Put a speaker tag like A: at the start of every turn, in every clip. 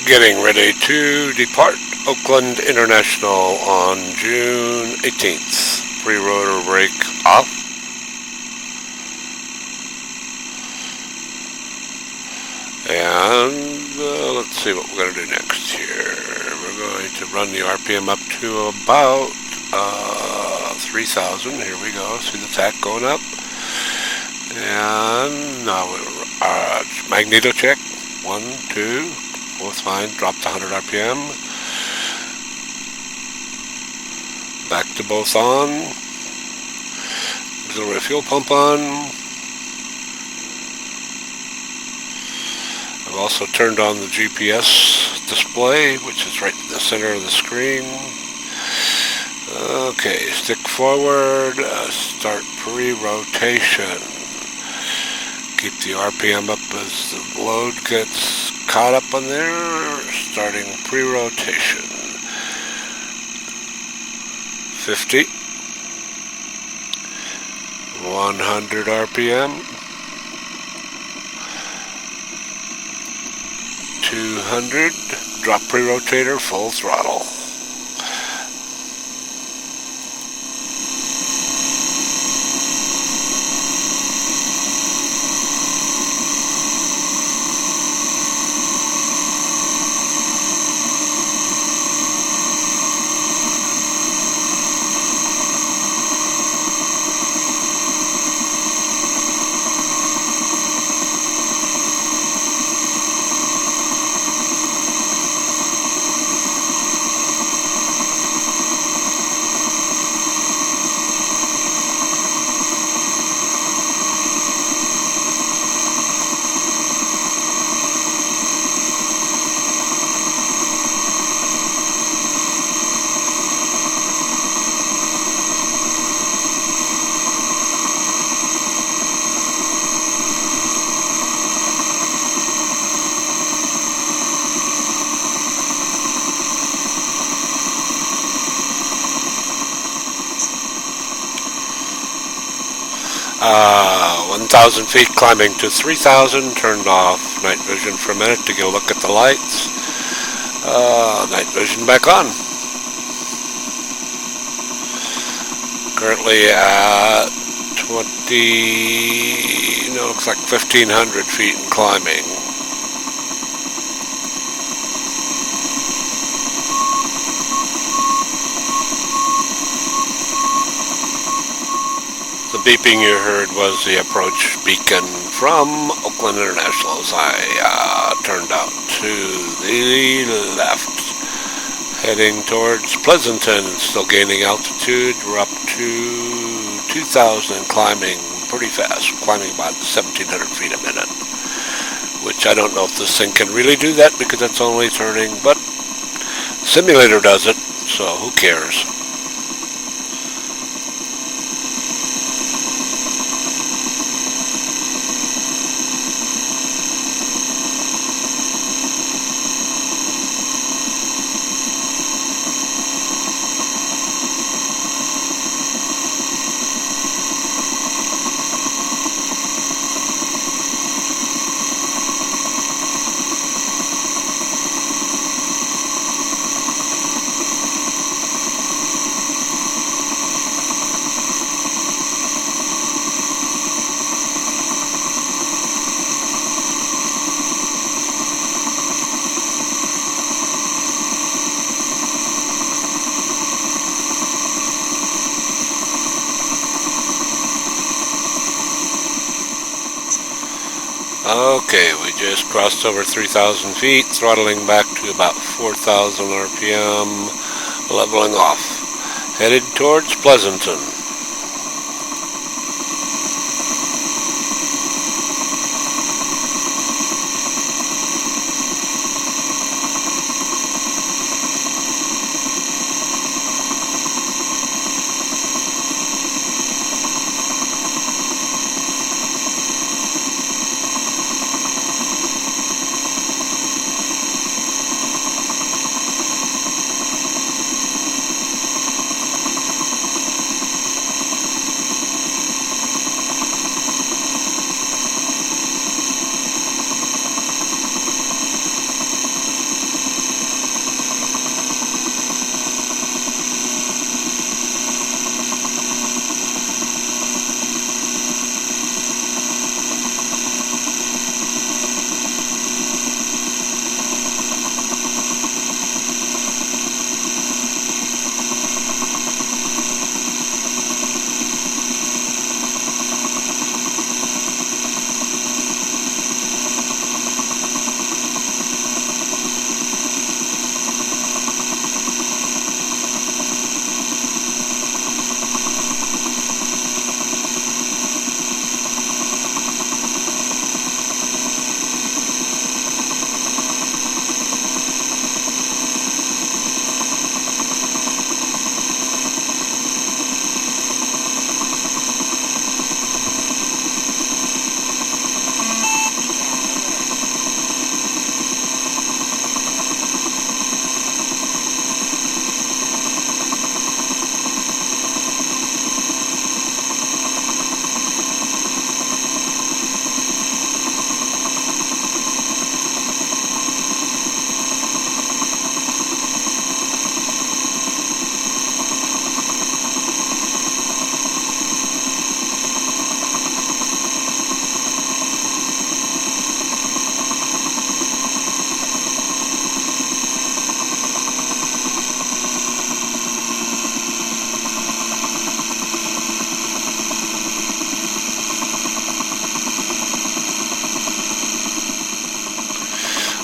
A: Getting ready to depart Oakland International on June 18th. Pre-rotor brake off. And let's see what we're going to do next here. We're going to run the RPM up to about 3,000. Here we go. See the tach going up. And now magneto check. 1, 2. Both fine. Drop to 100 RPM. Back to both on. Auxiliary fuel pump on. I've also turned on the GPS display, which is right in the center of the screen. Okay, stick forward. Start pre-rotation. Keep the RPM up as the load gets caught up on there. Starting pre-rotation. 50. 100 RPM. 200. Drop pre-rotator, full throttle. Uh, 1,000 feet climbing to 3,000, turned off night vision for a minute to get a look at the lights. Night vision back on. Currently at 20, no, looks like 1,500 feet and climbing. The beeping you heard was the approach beacon from Oakland International as I turned out to the left, heading towards Pleasanton, still gaining altitude. We're up to 2,000 and climbing pretty fast, climbing about 1,700 feet a minute, which I don't know if this thing can really do that because it's only turning, but simulator does it, so who cares. Okay, we just crossed over 3,000 feet, throttling back to about 4,000 RPM, leveling off, headed towards Pleasanton.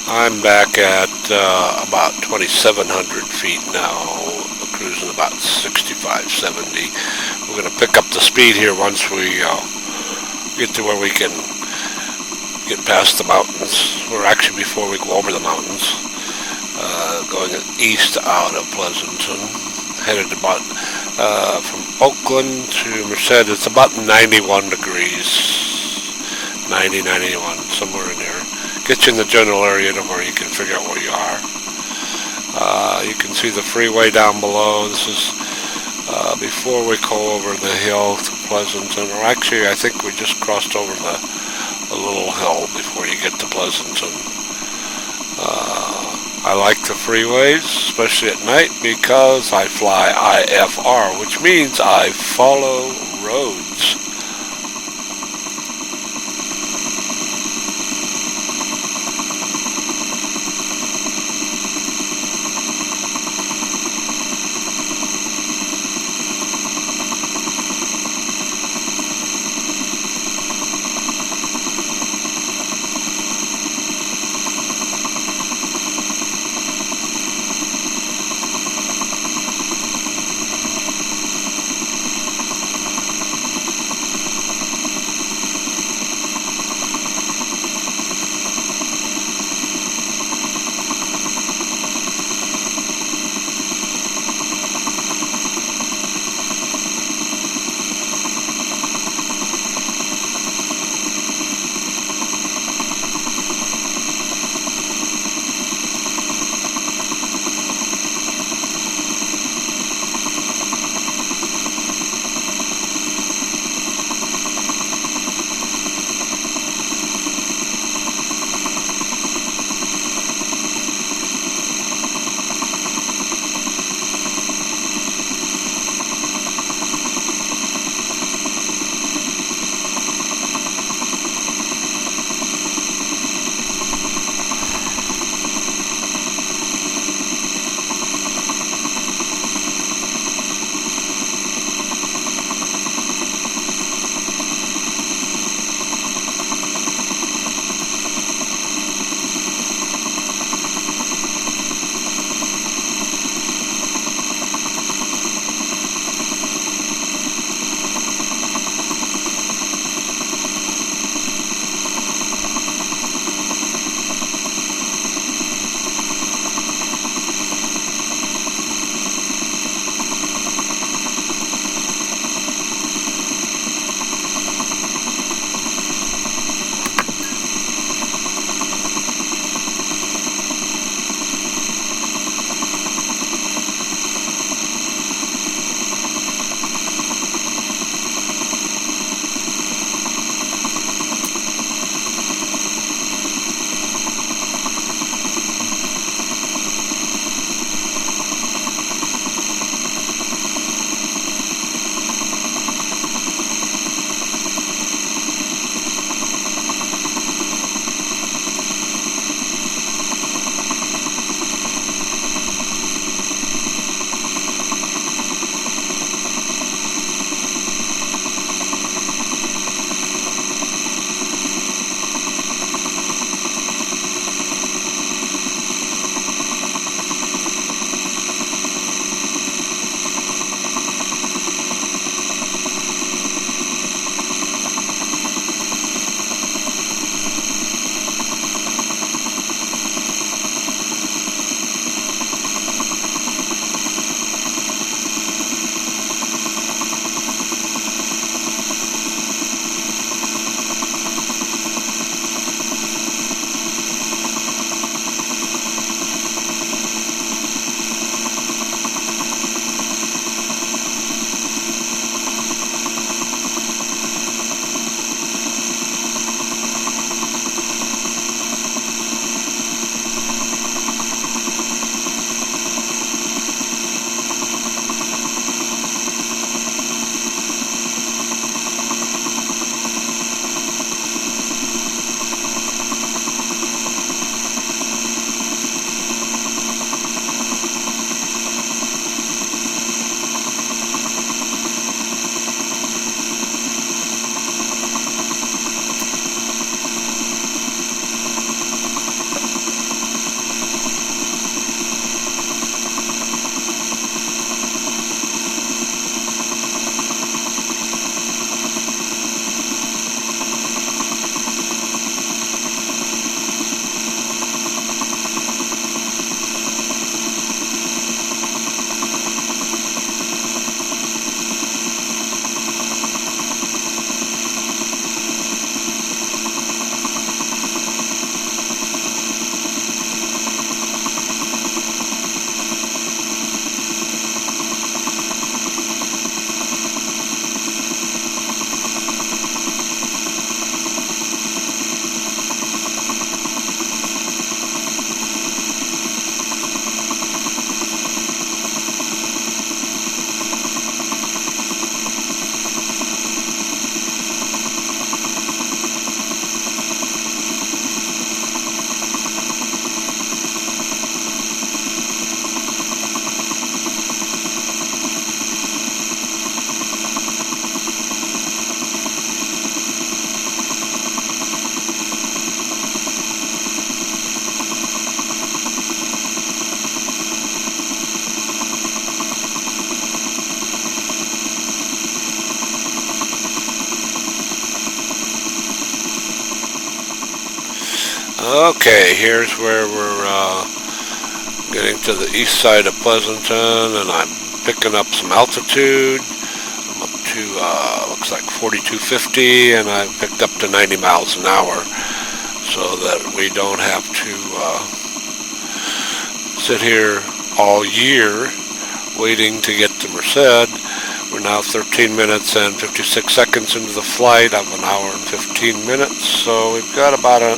A: I'm back at about 2,700 feet now, cruising about 65, 70. We're going to pick up the speed here once we get to where we can get past the mountains, or actually before we go over the mountains. Going east out of Pleasanton, headed about from Oakland to Merced. It's about 91 degrees, 90, 91, somewhere in there. Get you in the general area to where you can figure out where you are. You can see the freeway down below. This is before we go over the hill to Pleasanton, or actually I think we just crossed over a little hill before you get to Pleasanton. I like the freeways, especially at night, because I fly IFR, which means I follow roads. Okay, here's where we're getting to the east side of Pleasanton, and I'm picking up some altitude. I'm up to looks like 4250, and I've picked up to 90 miles an hour, so that we don't have to sit here all year waiting to get to Merced. We're now 13 minutes and 56 seconds into the flight of an hour and 15 minutes, so we've got about an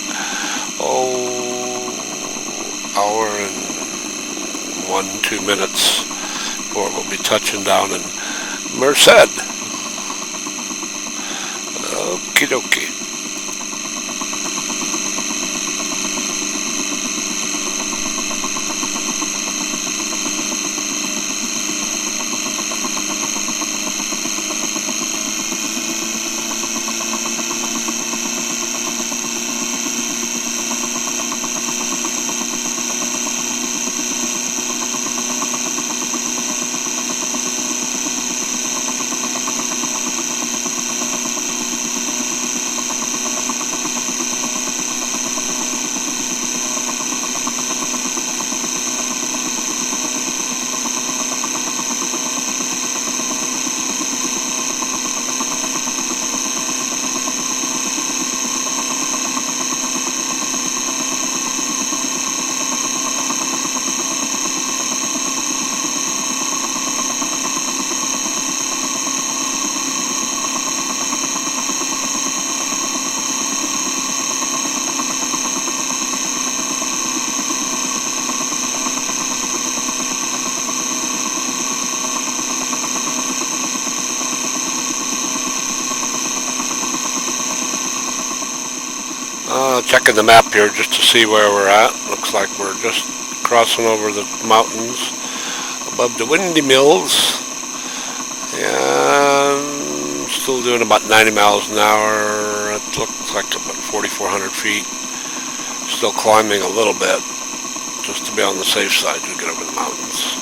A: hour and 1-2 minutes before we'll be touching down in Merced. Okie dokie. Checking the map here just to see where we're at. Looks like we're just crossing over the mountains above the Windy Mills, and still doing about 90 miles an hour. It looks like about 4,400 feet. Still climbing a little bit just to be on the safe side to get over the mountains.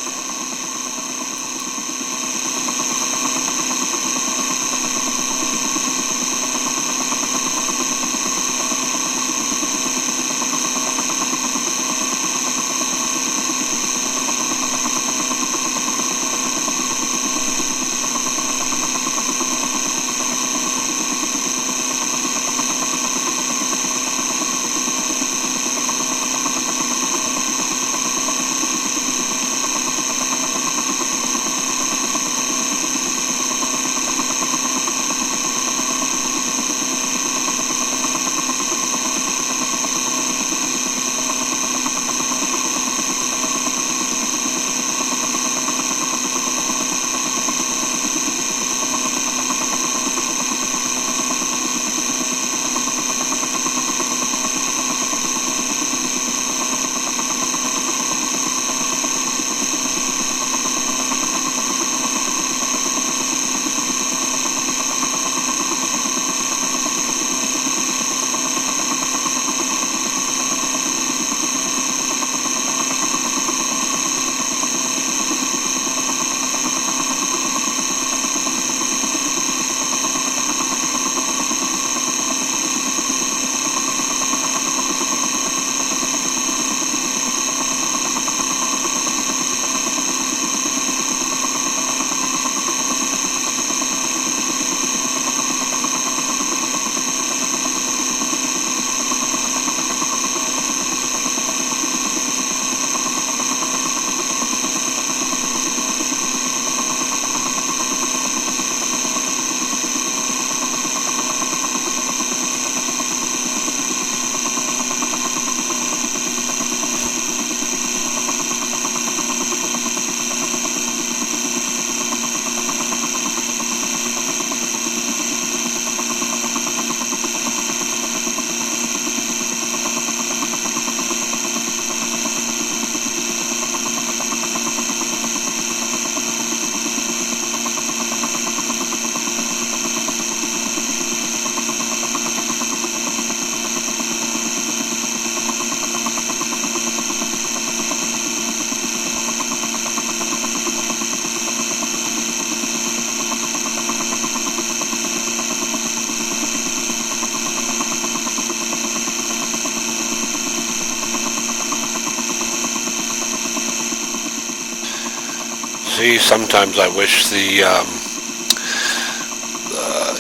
A: See, sometimes I wish the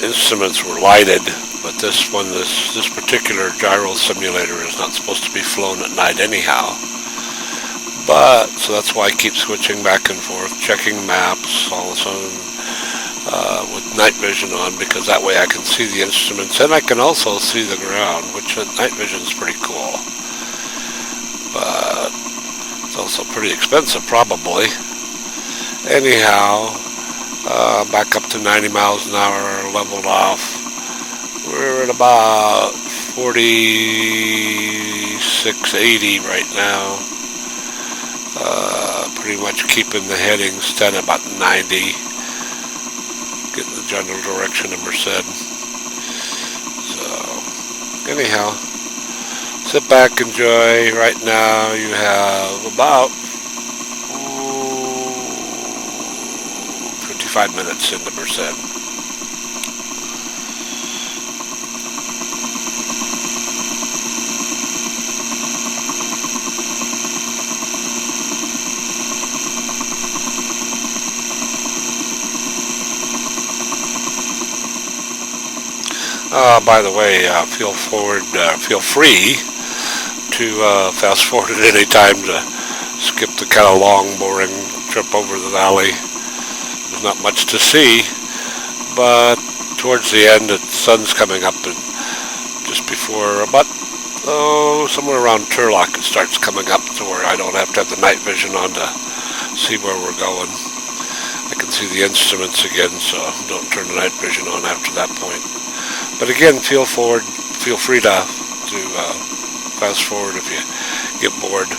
A: instruments were lighted, but this particular gyro simulator is not supposed to be flown at night anyhow. But so that's why I keep switching back and forth, checking maps all of a sudden with night vision on, because that way I can see the instruments and I can also see the ground, which night vision is pretty cool. But it's also pretty expensive, probably. Anyhow, back up to 90 miles an hour, leveled off. We're at about 4680 right now. Pretty much keeping the heading steady about 90. Getting the general direction of Merced. So, anyhow, sit back, enjoy. Right now you have about 55 minutes into Merced. By the way, feel free to fast forward at any time to skip the kind of long, boring trip over the valley. There's not much to see, but towards the end, the sun's coming up, and just before about somewhere around Turlock, it starts coming up to where I don't have to have the night vision on to see where we're going. I can see the instruments again, so don't turn the night vision on after that point. But again, feel free to fast forward if you get bored.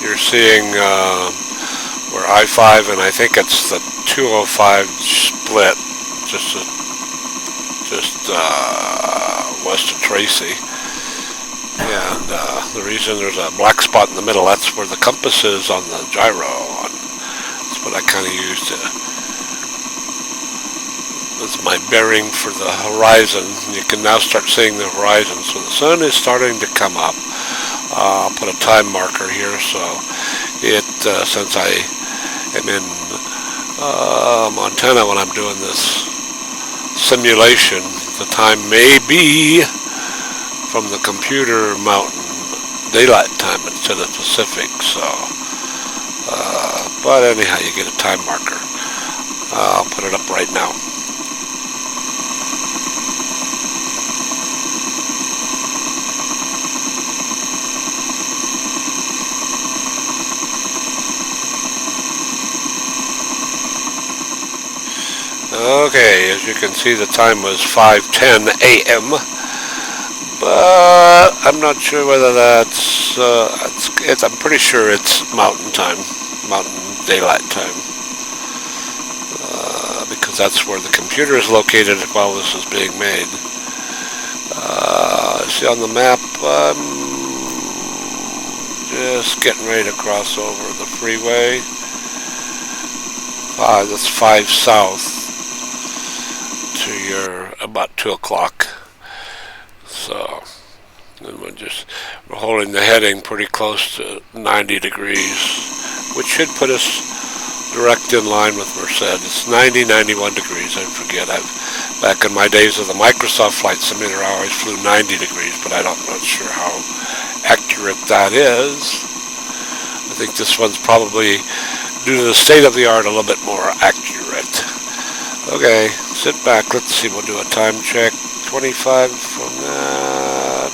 A: you're seeing where I-5 and I think it's the 205 split, just west of Tracy. And the reason there's a black spot in the middle, that's where the compass is on the gyro. And that's what I kind of use to, that's my bearing for the horizon. You can now start seeing the horizon. So the sun is starting to come up. I'll put a time marker here, so it, since I am in Montana when I'm doing this simulation, the time may be from the computer mountain daylight time instead of Pacific, so but anyhow, you get a time marker. I'll put it up right now. Okay, as you can see, the time was 5:10 a.m. But I'm not sure whether that's I'm pretty sure it's mountain time, mountain daylight time, because that's where the computer is located while this is being made. See on the map, I'm just getting ready to cross over the freeway. That's 5 south to your about 2 o'clock. So, and we're holding the heading pretty close to 90 degrees, which should put us direct in line with Merced. It's 91 degrees, I forget. Back in my days of the Microsoft Flight Simulator, I always flew 90 degrees, but I'm not sure how accurate that is. I think this one's probably, due to the state of the art, a little bit more accurate. Okay, sit back. Let's see, we'll do a time check. 25 from that.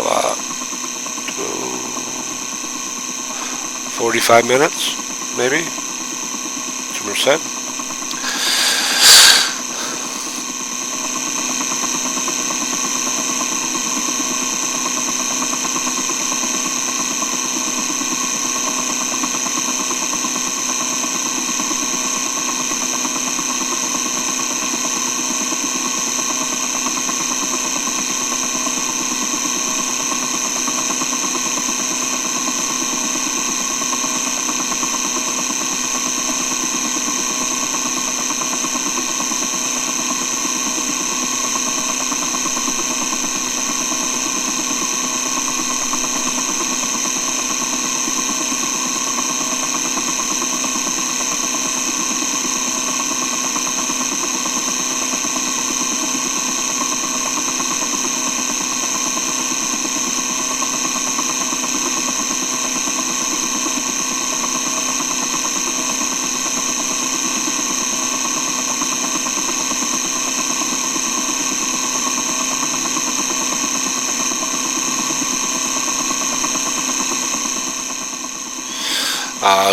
A: About 45 minutes, maybe, to Merced.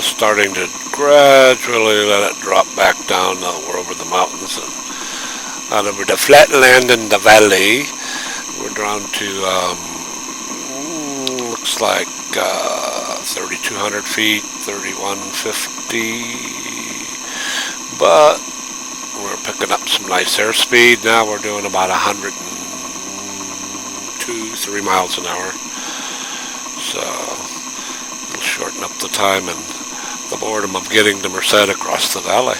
A: Starting to gradually let it drop back down. We're over the mountains and out over the flat land in the valley. We're down to looks like 3,200 feet, 3,150, but we're picking up some nice airspeed. Now we're doing about 102-3 miles an hour, so it'll shorten up the time and the boredom of getting to Merced across the valley.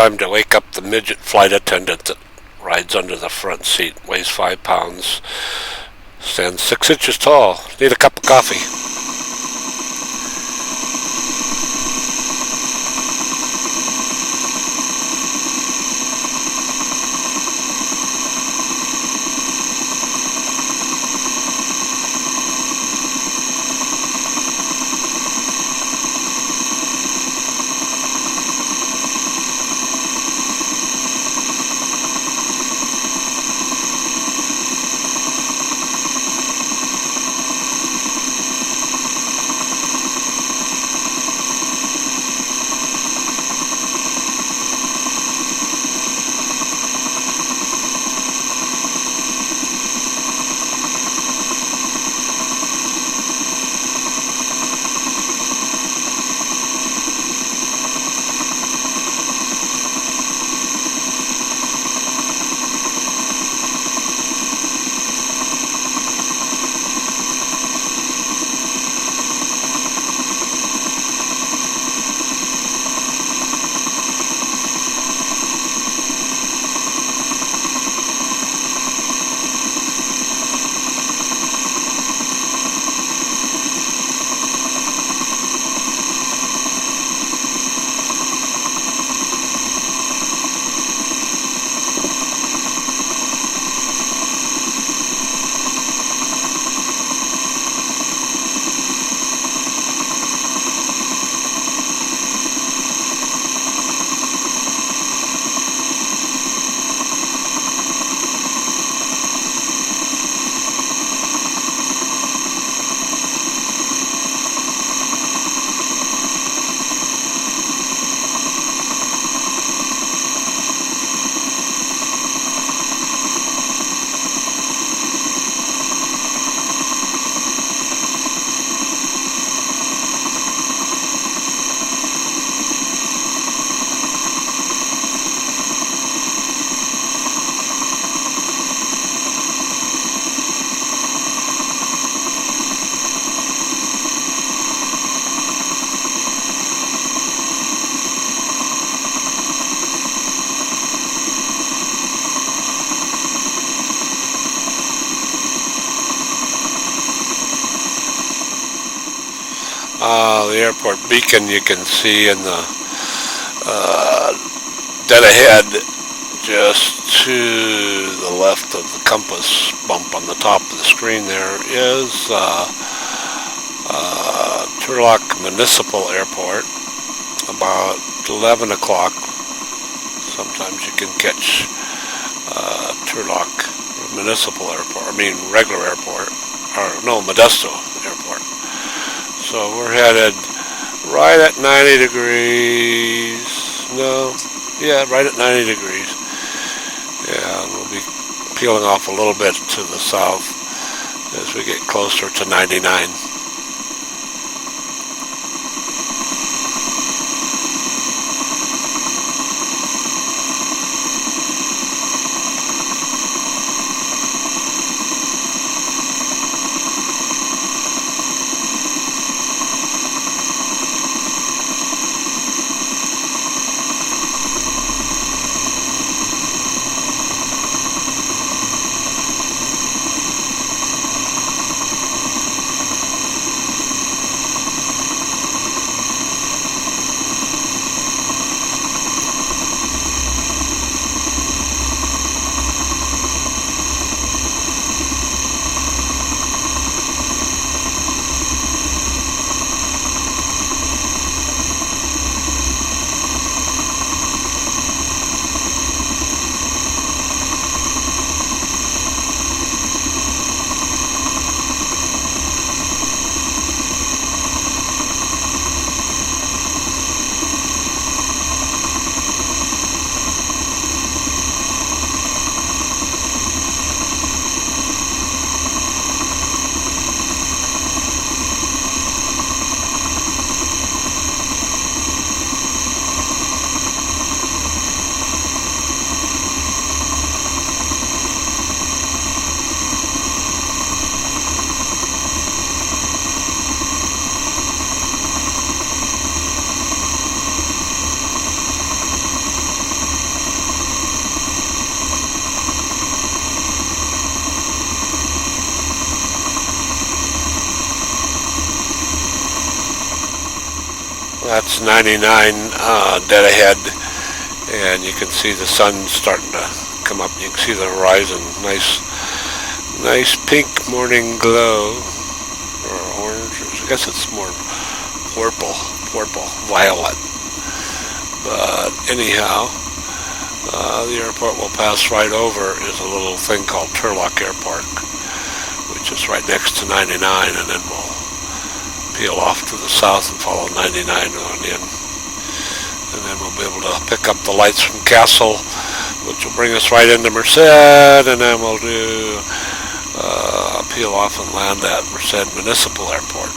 A: time to wake up the midget flight attendant that rides under the front seat. Weighs 5 pounds. Stands 6 inches tall. Need a cup of coffee. The airport beacon you can see in the dead ahead, just to the left of the compass bump on the top of the screen there, is Turlock Municipal Airport. About 11 o'clock, sometimes you can catch Turlock Municipal Airport, regular airport, or no, Modesto Airport. So we're headed right at 90 degrees. No, yeah, right at 90 degrees. Yeah, and we'll be peeling off a little bit to the south as we get closer to 99. That's 99 dead ahead, and you can see the sun starting to come up. You can see the horizon. Nice pink morning glow, or orange. I guess it's more purple, violet. But anyhow, the airport we'll pass right over is a little thing called Turlock Airport, which is right next to 99, and then we'll peel off to the south and follow 99 on in. And then we'll be able to pick up the lights from Castle, which will bring us right into Merced, and then we'll do peel off and land at Merced Municipal Airport.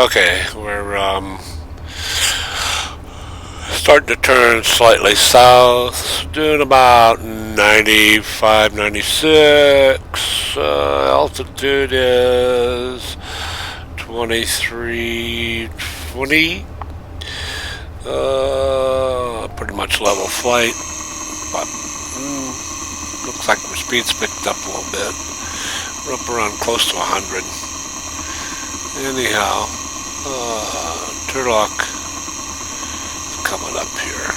A: Okay, we're starting to turn slightly south, doing about 95, 96. Altitude is 2320. Pretty much level flight, but looks like our speed's picked up a little bit. We're up around close to 100. Anyhow, Turlock is coming up here.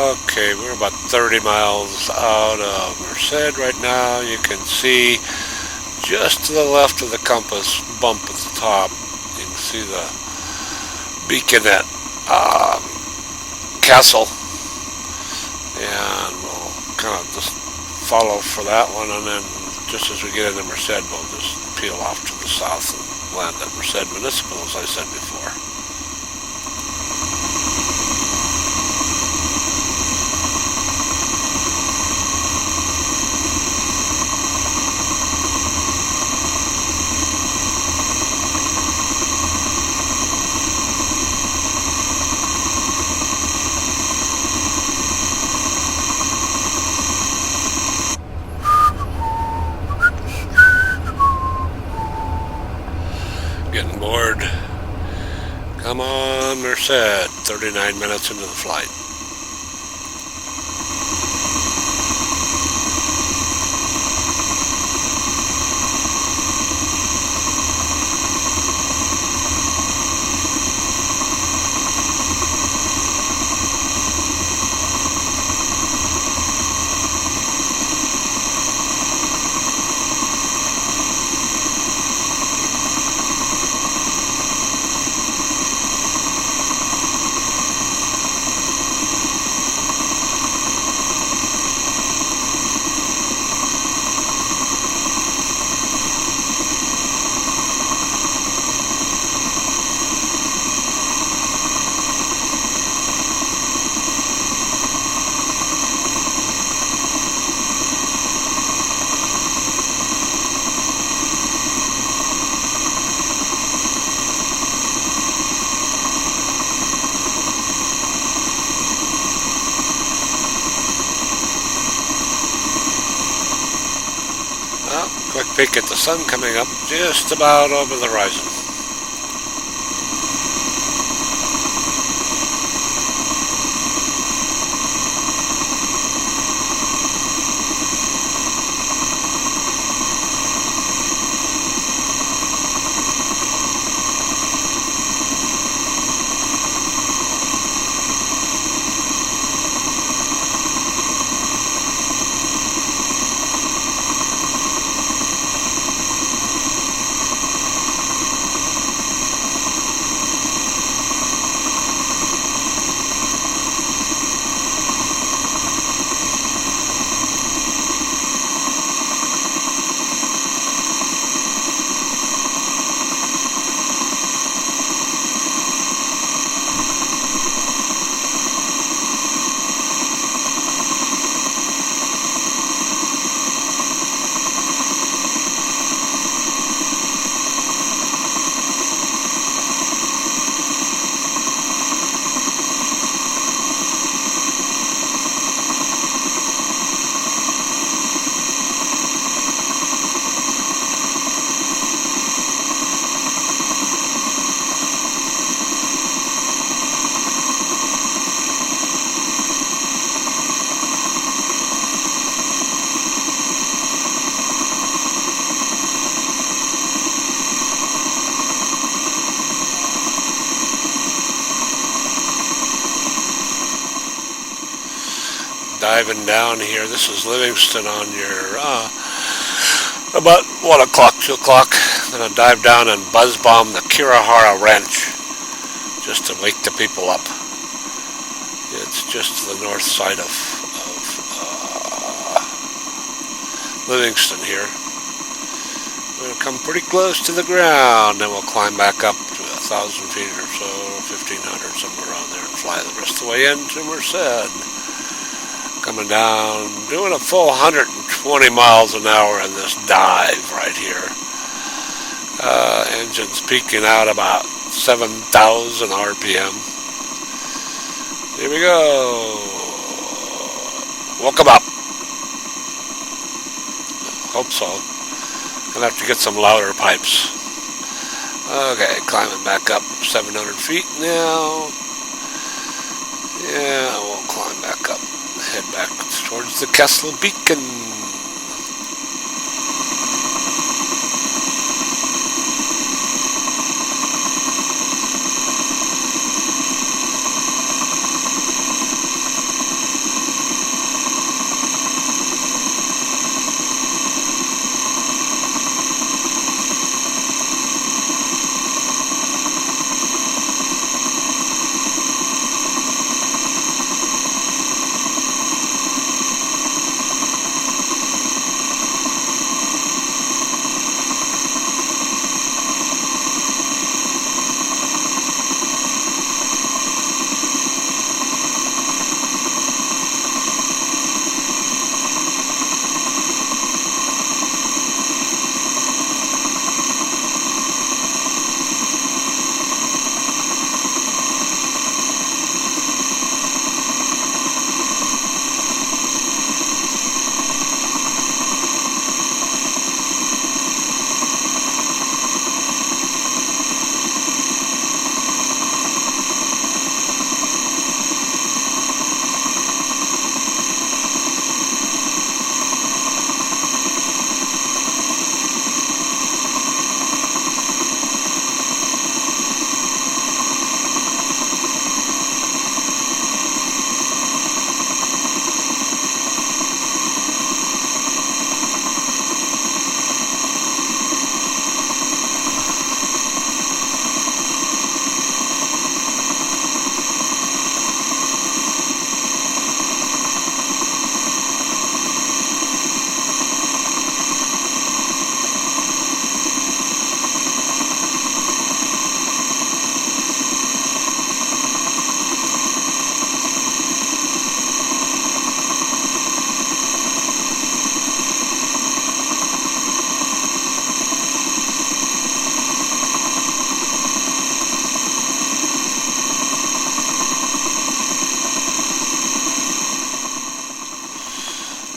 A: Okay, we're about 30 miles out of Merced right now. You can see just to the left of the compass bump at the top. You can see the beacon at Castle. And we'll kind of just follow for that one, and then just as we get into Merced, we'll just peel off to the south and land at Merced Municipal, as I said before. Oakland, Merced, 39 minutes into the flight. Well, quick peek at the sun coming up just about over the horizon. Diving down here. This is Livingston on your about 1 o'clock, 2 o'clock. I'm going to dive down and buzz bomb the Kirihara Ranch just to wake the people up. It's just the north side of Livingston here. We're going to come pretty close to the ground, then we'll climb back up to 1,000 feet or so, 1,500, somewhere around there, and fly the rest of the way into Merced. Coming down, doing a full 120 miles an hour in this dive right here. Engine's peaking out about 7,000 RPM. Here we go. Welcome up. Hope so. Gonna have to get some louder pipes. Okay, climbing back up 700 feet now. Yeah, we'll climb back up. Head back towards the Kessel Beacon.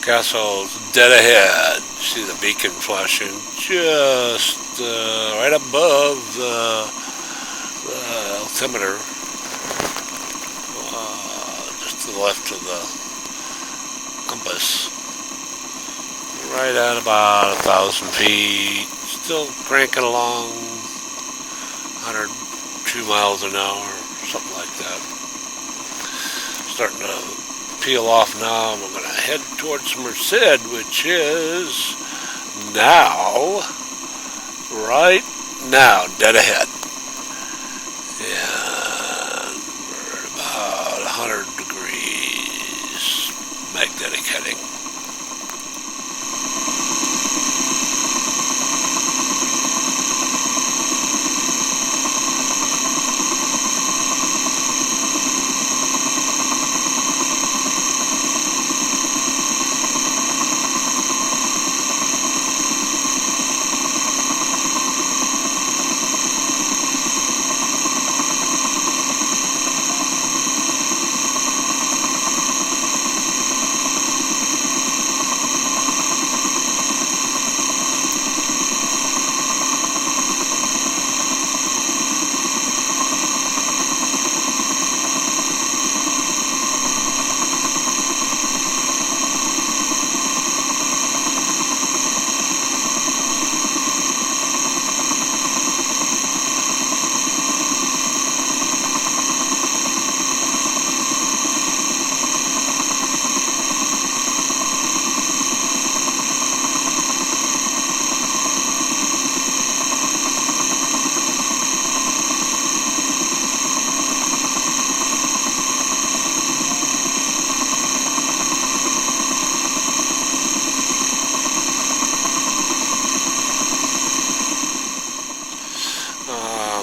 A: Castle's dead ahead. See the beacon flashing just right above the altimeter, just to the left of the compass. Right at about 1,000 feet. Still cranking along 102 miles an hour, something like that. Starting to peel off now. We're going to head towards Merced, which is now, right now, dead ahead. And we're at about 100 degrees magnetic heading.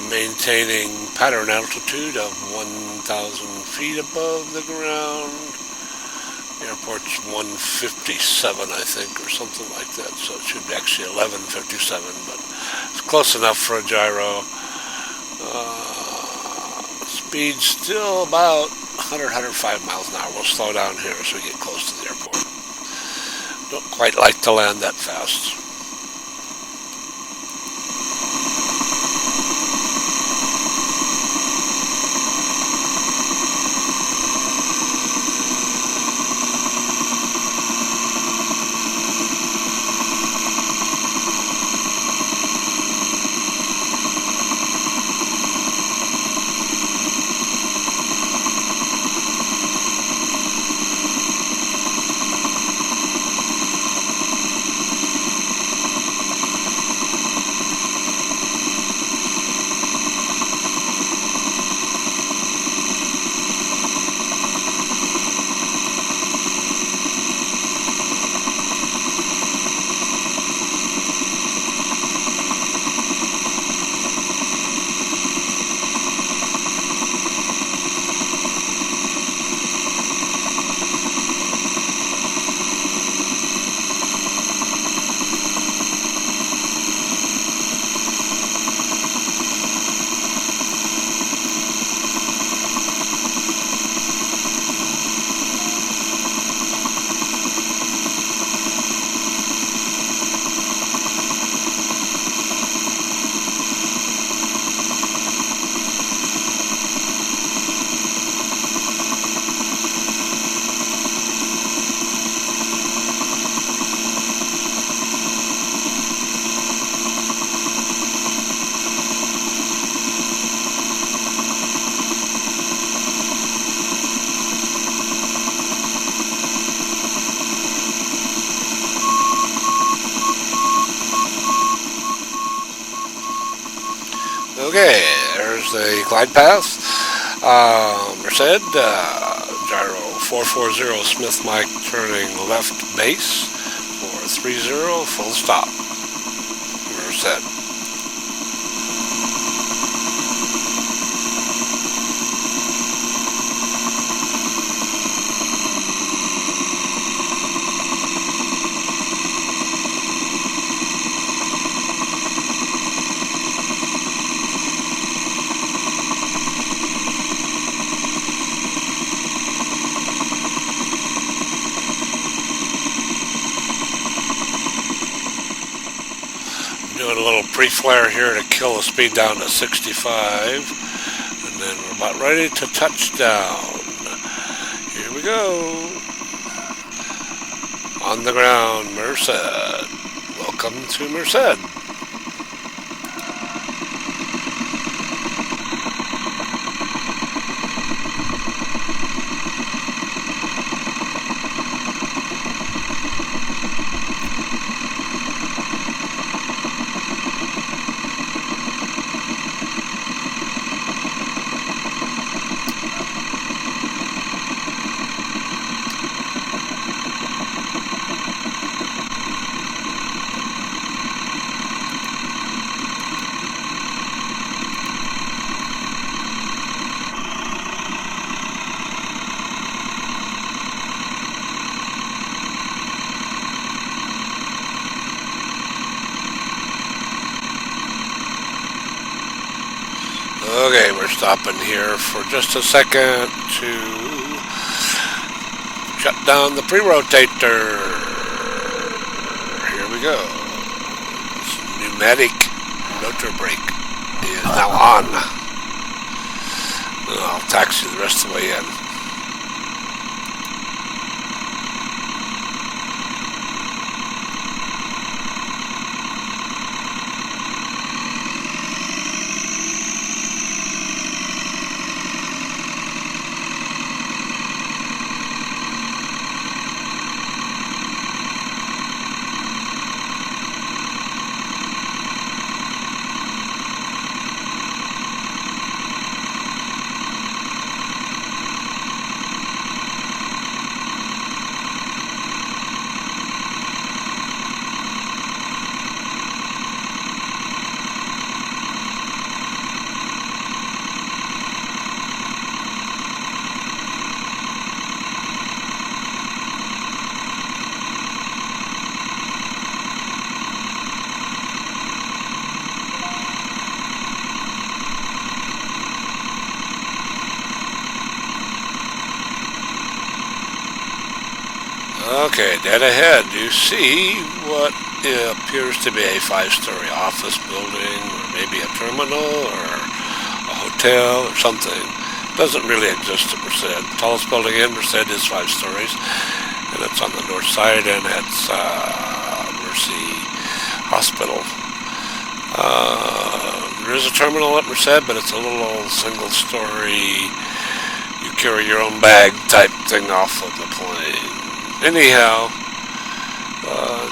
A: Maintaining pattern altitude of 1,000 feet above the ground. The airport's 157, I think, or something like that. So it should be actually 1157, but it's close enough for a gyro. Speed still about 105 miles an hour. We'll slow down here as we get close to the airport. Don't quite like to land that fast. Okay, there's the glide path. Merced, gyro 440 Smith Mike turning left base, 430 full stop. Merced. a little pre-flare here to kill the speed down to 65. And then we're about ready to touch down. Here we go. On the ground, Merced. Welcome to Merced. Okay, we're stopping here for just a second to shut down the pre-rotator. Here we go. This pneumatic rotor brake is now on. I'll taxi the rest of the way in. Okay, dead ahead, you see what appears to be a 5-story office building, or maybe a terminal, or a hotel, or something. Doesn't really exist at Merced. The tallest building in Merced is 5 stories, and it's on the north side, and it's Mercy Hospital. There is a terminal at Merced, but it's a little old single-story, you carry your own bag type thing off of the plane. Anyhow,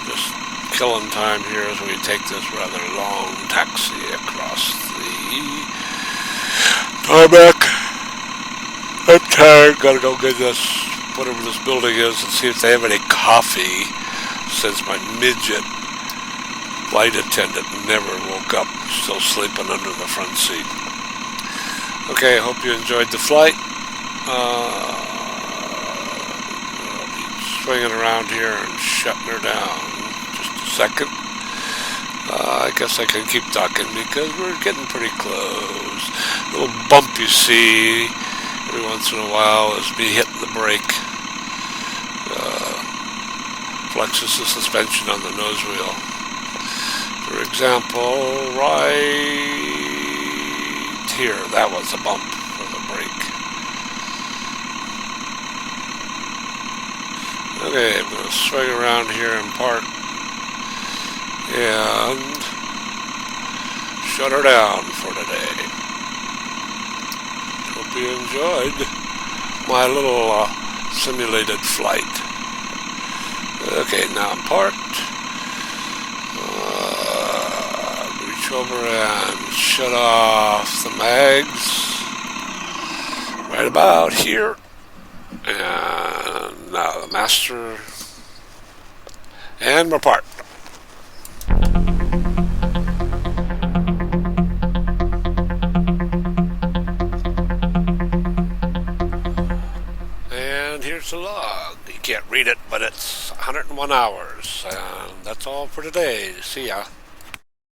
A: just killing time here as we take this rather long taxi across the tarmac. I'm tired, gotta go get this, whatever this building is, and see if they have any coffee, since my midget flight attendant never woke up, still sleeping under the front seat. Okay, I hope you enjoyed the flight. Swinging around here and shutting her down. Just a second. I guess I can keep talking because we're getting pretty close. A little bump you see every once in a while is me hitting the brake. Flexes the suspension on the nose wheel. For example, right here, that was a bump for the brake. Okay, I'm going to swing around here and park and shut her down for today. Hope you enjoyed my little simulated flight. Okay, now I'm parked. Reach over and shut off the mags right about here. And now the master, and we're parked. And here's the log. You can't read it, but it's 101 hours. And that's all for today. See ya.